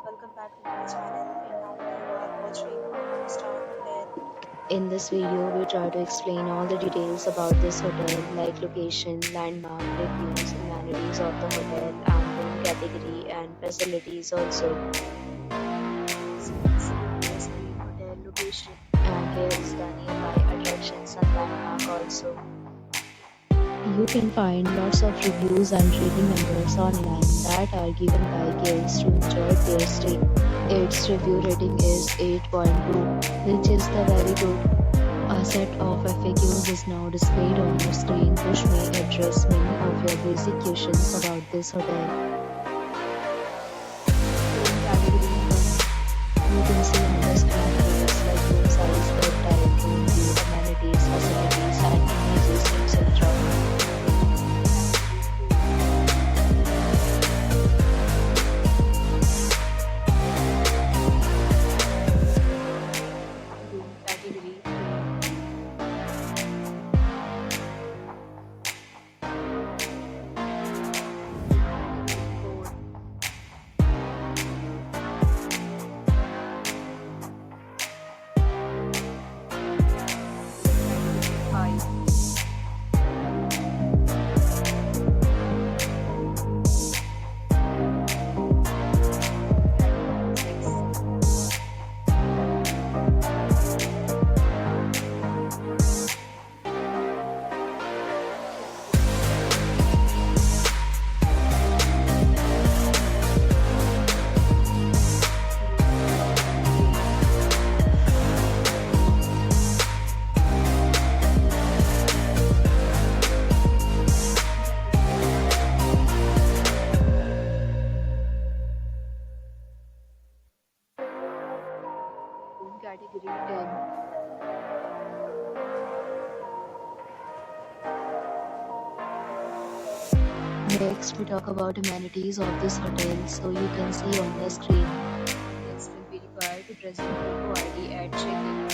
welcome back to my channel. And now you are watching a 4-star hotel. In this video, we try to explain all the details about this hotel like location, landmark, reviews, amenities of the hotel, and room category and facilities also. So it's a best green hotel location. And here is the nearby attractions and landmark also. You can find lots of reviews and rating numbers online that are given by guests to enjoy their stay. Its review rating is 8.2, which is the very good. A set of FAQs is now displayed on your screen which may address many of your basic questions about this hotel. Room category. You can see on the screen details like room size, bed type, room view, amenities, facilities, and images, etc. Room category. Four. Five. Six. Room category 10. Next, we talk about amenities of this hotel, so you can see on the screen. Guests will be required to present photo ID at check-in.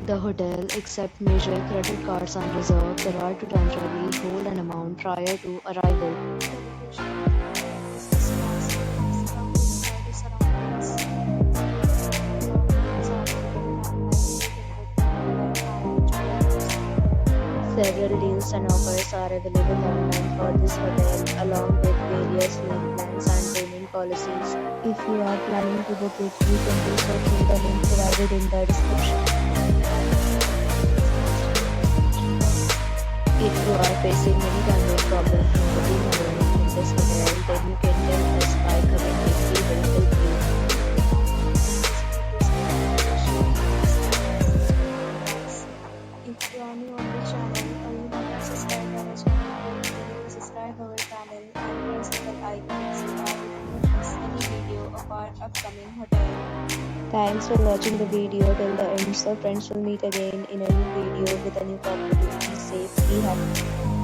The hotel accepts major credit cards and reserves the right to temporarily hold an amount prior to arrival. Several deals and offers are available online for this hotel, along with various meal plans and payment policies. If you are planning to book it, you can do so through the link provided in the description. If you are facing any kind of problem in booking a room in this hotel, then you can tell us by commenting. We will help you. If you are new on the channel or you have not subscribed our channel, please subscribe our channel and press the bell icon so that you don't miss any video of our upcoming hotel. Thanks for watching the video till the end. So friends, will meet again in a new video with a new property. Be safe, be happy.